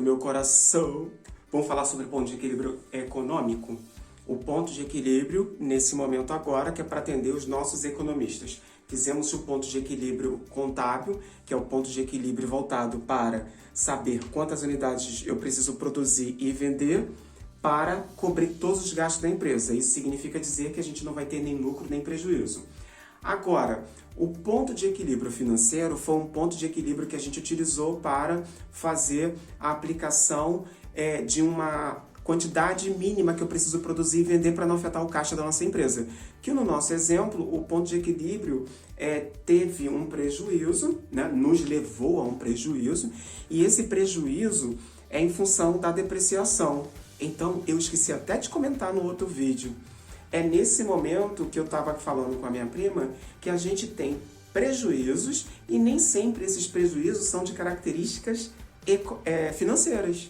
meu coração. Vamos falar sobre o ponto de equilíbrio econômico? O ponto de equilíbrio, nesse momento agora, que é para atender os nossos economistas. Fizemos o ponto de equilíbrio contábil, que é o ponto de equilíbrio voltado para saber quantas unidades eu preciso produzir e vender para cobrir todos os gastos da empresa. Isso significa dizer que a gente não vai ter nem lucro nem prejuízo. Agora, o ponto de equilíbrio financeiro foi um ponto de equilíbrio que a gente utilizou para fazer a aplicação de uma quantidade mínima que eu preciso produzir e vender para não afetar o caixa da nossa empresa. Que no nosso exemplo, o ponto de equilíbrio teve um prejuízo, né? Nos levou a um prejuízo, e esse prejuízo é em função da depreciação. Então, eu esqueci até de comentar no outro vídeo. É nesse momento que eu estava falando com a minha prima que a gente tem prejuízos e nem sempre esses prejuízos são de características financeiras.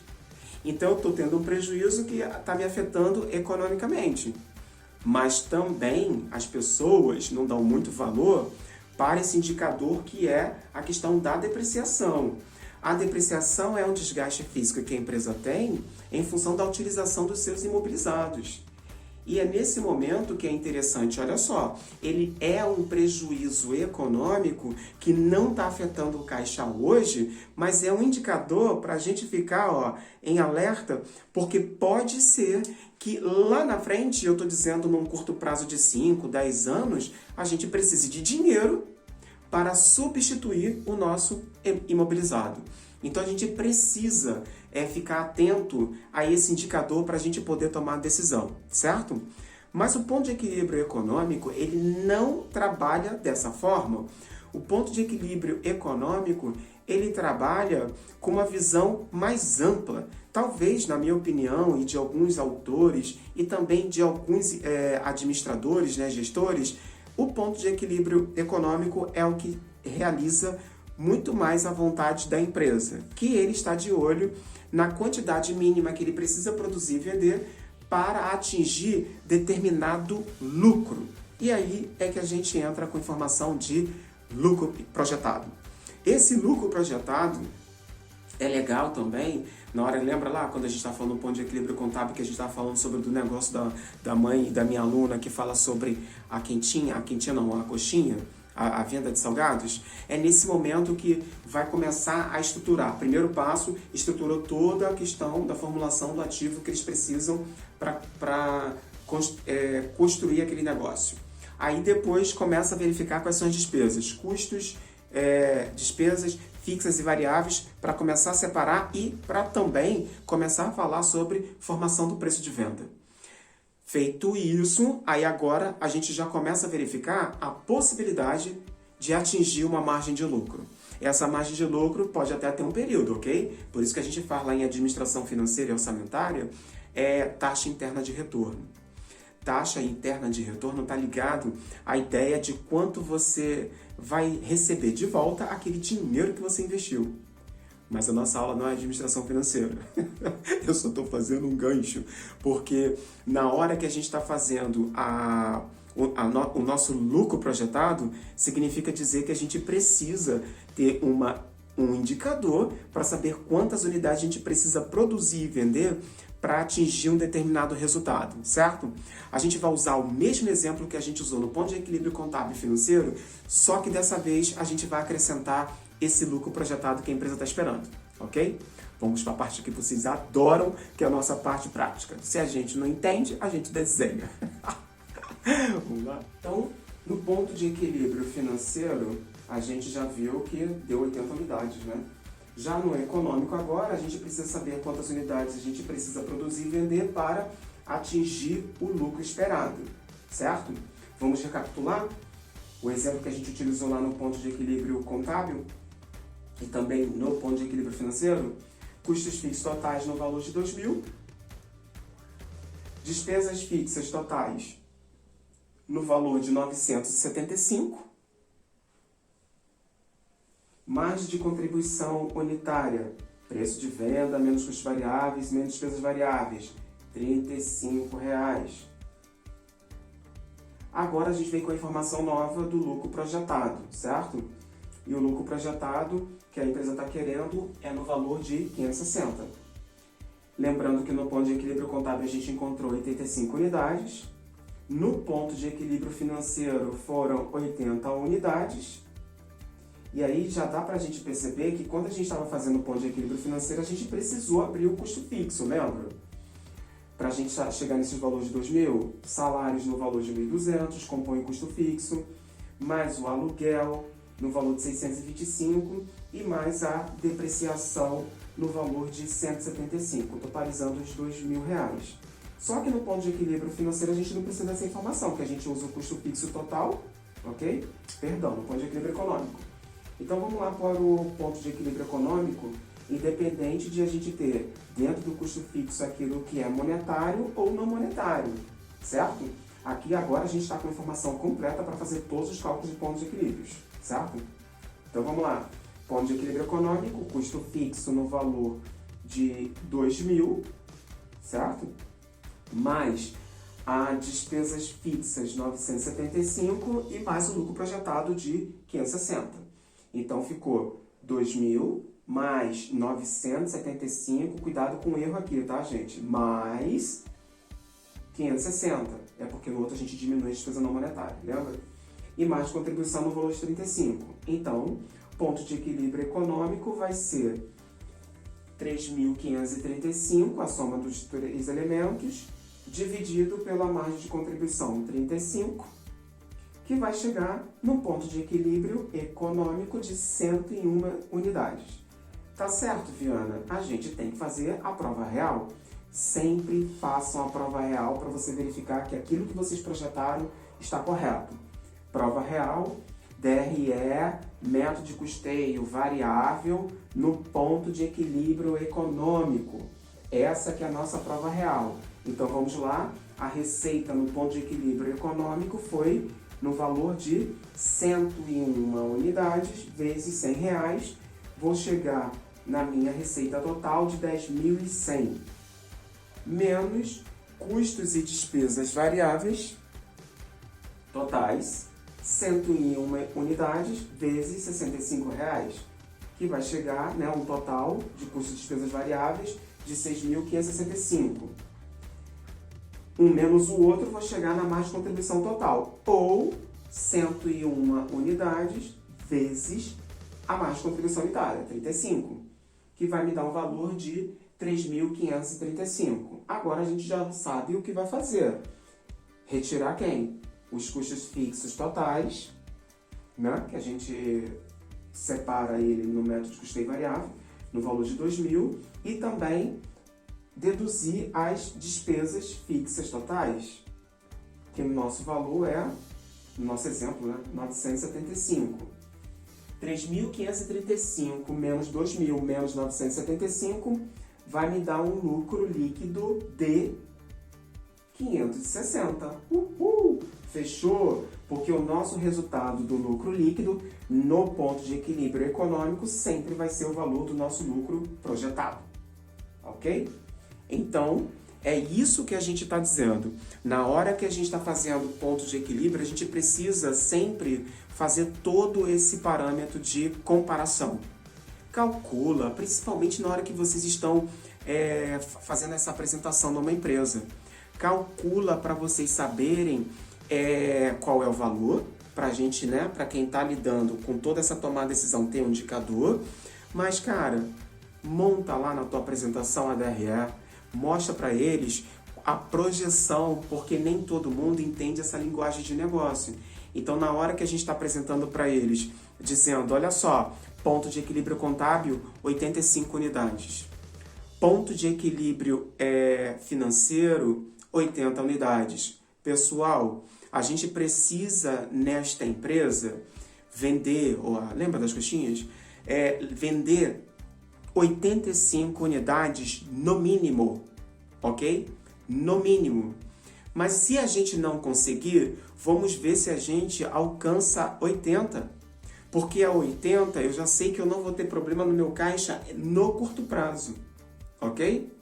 Então, eu estou tendo um prejuízo que está me afetando economicamente. Mas também as pessoas não dão muito valor para esse indicador que é a questão da depreciação. A depreciação é um desgaste físico que a empresa tem em função da utilização dos seus imobilizados. E é nesse momento que é interessante, olha só, ele é um prejuízo econômico que não está afetando o caixa hoje, mas é um indicador para a gente ficar em alerta, porque pode ser que lá na frente, eu estou dizendo num curto prazo de 5, 10 anos, a gente precise de dinheiro para substituir o nosso imobilizado. Então a gente precisa ficar atento a esse indicador para a gente poder tomar a decisão, certo? Mas o ponto de equilíbrio econômico, ele não trabalha dessa forma. O ponto de equilíbrio econômico, ele trabalha com uma visão mais ampla. Talvez, na minha opinião, e de alguns autores, e também de alguns administradores, né, gestores, o ponto de equilíbrio econômico é o que realiza muito mais a vontade da empresa, que ele está de olho na quantidade mínima que ele precisa produzir e vender para atingir determinado lucro. E aí é que a gente entra com informação de lucro projetado. Esse lucro projetado é legal também, na hora, lembra lá, quando a gente está falando do ponto de equilíbrio contábil, que a gente está falando sobre o negócio da mãe da minha aluna, que fala sobre a coxinha, a venda de salgados? É nesse momento que vai começar a estruturar. Primeiro passo, estruturou toda a questão da formulação do ativo que eles precisam para construir aquele negócio. Aí depois começa a verificar quais são as despesas, custos, despesas fixas e variáveis, para começar a separar e para também começar a falar sobre formação do preço de venda. Feito isso, aí agora a gente já começa a verificar a possibilidade de atingir uma margem de lucro. Essa margem de lucro pode até ter um período, ok? Por isso que a gente fala em administração financeira e orçamentária, taxa interna de retorno. Taxa interna de retorno está ligado à ideia de quanto você vai receber de volta aquele dinheiro que você investiu. Mas a nossa aula não é administração financeira. Eu só estou fazendo um gancho, porque na hora que a gente está fazendo o nosso lucro projetado, significa dizer que a gente precisa ter um indicador para saber quantas unidades a gente precisa produzir e vender para atingir um determinado resultado, certo? A gente vai usar o mesmo exemplo que a gente usou no ponto de equilíbrio contábil e financeiro, só que dessa vez a gente vai acrescentar esse lucro projetado que a empresa está esperando, ok? Vamos para a parte que vocês adoram, que é a nossa parte prática. Se a gente não entende, a gente desenha. Vamos lá? Então, no ponto de equilíbrio financeiro, a gente já viu que deu 80 unidades, né? Já no econômico agora, a gente precisa saber quantas unidades a gente precisa produzir e vender para atingir o lucro esperado, certo? Vamos recapitular? O exemplo que a gente utilizou lá no ponto de equilíbrio contábil e também no ponto de equilíbrio financeiro, custos fixos totais no valor de 2.000, despesas fixas totais no valor de 975, margem de contribuição unitária, preço de venda menos custos variáveis menos despesas variáveis, R$ 35. Agora a gente vem com a informação nova do lucro projetado, certo? E o lucro projetado que a empresa está querendo é no valor de 560. Lembrando que no ponto de equilíbrio contábil a gente encontrou 85 unidades. No ponto de equilíbrio financeiro foram 80 unidades. E aí já dá para a gente perceber que quando a gente estava fazendo o ponto de equilíbrio financeiro, a gente precisou abrir o custo fixo, lembra? Para a gente chegar nesses valores de 2.000, salários no valor de 1.200, compõe o custo fixo, mais o aluguel no valor de 625 e mais a depreciação no valor de 175, totalizando os R$2.000. Só que no ponto de equilíbrio financeiro a gente não precisa dessa informação, porque a gente usa o custo fixo total, ok? Perdão, no ponto de equilíbrio econômico. Então vamos lá para o ponto de equilíbrio econômico, independente de a gente ter dentro do custo fixo aquilo que é monetário ou não monetário, certo? Aqui agora a gente está com a informação completa para fazer todos os cálculos de pontos de equilíbrio, certo? Então vamos lá. Ponto de equilíbrio econômico, custo fixo no valor de 2.000, certo? Mais as despesas fixas 975 e mais o lucro projetado de 560. Então ficou 2.000 mais 975, cuidado com o erro aqui, tá, gente? Mais 560, é porque no outro a gente diminui a despesa não monetária, lembra? E mais contribuição no valor de 35. Então, ponto de equilíbrio econômico vai ser 3.535, a soma dos três elementos, dividido pela margem de contribuição 35, que vai chegar no ponto de equilíbrio econômico de 101 unidades. Tá certo, Viana? A gente tem que fazer a prova real. Sempre façam a prova real para você verificar que aquilo que vocês projetaram está correto. Prova real, DRE, método de custeio variável no ponto de equilíbrio econômico. Essa que é a nossa prova real. Então vamos lá, a receita no ponto de equilíbrio econômico foi no valor de 101 unidades vezes R$100. Vou chegar na minha receita total de 10.100, menos custos e despesas variáveis totais, 101 unidades vezes R$65, que vai chegar, né, um total de custos e despesas variáveis de 6.565. Um menos o outro, vou chegar na margem de contribuição total, ou 101 unidades vezes a margem de contribuição unitária, 35, que vai me dar um valor de 3.535. Agora a gente já sabe o que vai fazer. Retirar quem? Os custos fixos totais, né? Que a gente separa ele no método de custeio variável, no valor de 2.000, e também deduzir as despesas fixas totais, que no nosso valor é, no nosso exemplo, né, 975. 3.535 menos 2.000 menos 975 vai me dar um lucro líquido de 560. Uhul! Fechou? Porque o nosso resultado do lucro líquido no ponto de equilíbrio econômico sempre vai ser o valor do nosso lucro projetado. Ok? Então, é isso que a gente está dizendo. Na hora que a gente está fazendo ponto de equilíbrio, a gente precisa sempre fazer todo esse parâmetro de comparação. Calcula, principalmente na hora que vocês estão fazendo essa apresentação numa empresa. Calcula para vocês saberem qual é o valor, para a gente, né, para quem está lidando com toda essa tomada de decisão, ter um indicador. Mas, cara, monta lá na tua apresentação a DRE, mostra para eles a projeção, porque nem todo mundo entende essa linguagem de negócio. Então, na hora que a gente está apresentando para eles, dizendo, olha só, ponto de equilíbrio contábil, 85 unidades. Ponto de equilíbrio financeiro, 80 unidades. Pessoal, a gente precisa, nesta empresa, vender, lembra das coxinhas? Vender 85 unidades no mínimo, ok? No mínimo. Mas se a gente não conseguir, vamos ver se a gente alcança 80. Porque a 80 eu já sei que eu não vou ter problema no meu caixa no curto prazo, ok?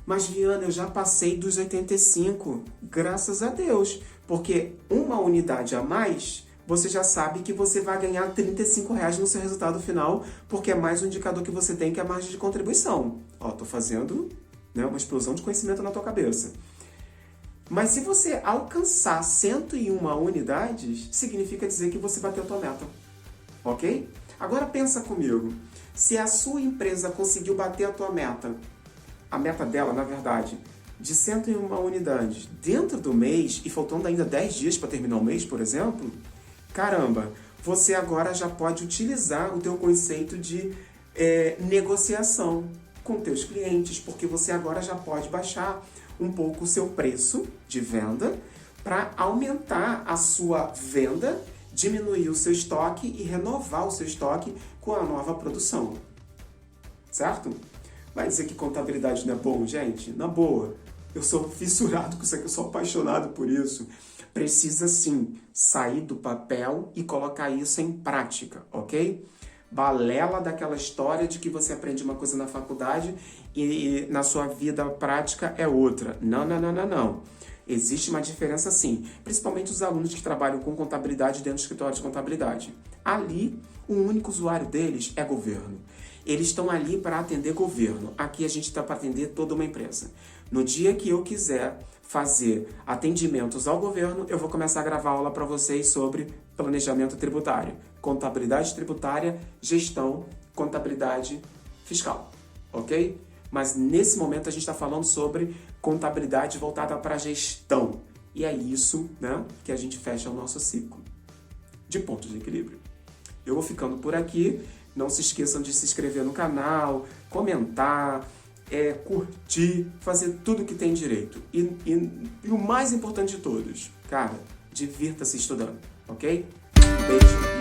Mas, Viana, eu já passei dos 85, graças a Deus. Porque uma unidade a mais, você já sabe que você vai ganhar R$35 no seu resultado final, porque é mais um indicador que você tem, que é a margem de contribuição. Ó, tô fazendo né? Uma explosão de conhecimento na tua cabeça. Mas se você alcançar 101 unidades, significa dizer que você bateu a tua meta, ok? Agora pensa comigo, se a sua empresa conseguiu bater a tua meta, a meta dela, na verdade, de 101 unidades dentro do mês, e faltando ainda 10 dias para terminar o mês, por exemplo, caramba, você agora já pode utilizar o teu conceito de negociação com teus clientes, porque você agora já pode baixar um pouco o seu preço de venda para aumentar a sua venda, diminuir o seu estoque e renovar o seu estoque com a nova produção. Certo? Vai dizer que contabilidade não é bom, gente? Na boa. Eu sou fissurado com isso aqui, eu sou apaixonado por isso. Precisa sim sair do papel e colocar isso em prática, ok? Balela daquela história de que você aprende uma coisa na faculdade e na sua vida prática é outra. Não, não, não, não, não. Existe uma diferença sim, principalmente os alunos que trabalham com contabilidade dentro do escritório de contabilidade. Ali, o único usuário deles é governo. Eles estão ali para atender governo. Aqui a gente está para atender toda uma empresa. No dia que eu quiser fazer atendimentos ao governo, eu vou começar a gravar aula para vocês sobre planejamento tributário, contabilidade tributária, gestão, contabilidade fiscal, ok? Mas nesse momento a gente está falando sobre contabilidade voltada para gestão. E é isso, né, que a gente fecha o nosso ciclo de pontos de equilíbrio. Eu vou ficando por aqui. Não se esqueçam de se inscrever no canal, comentar, curtir, fazer tudo que tem direito. E o mais importante de todos, cara, divirta-se estudando, ok? Beijo!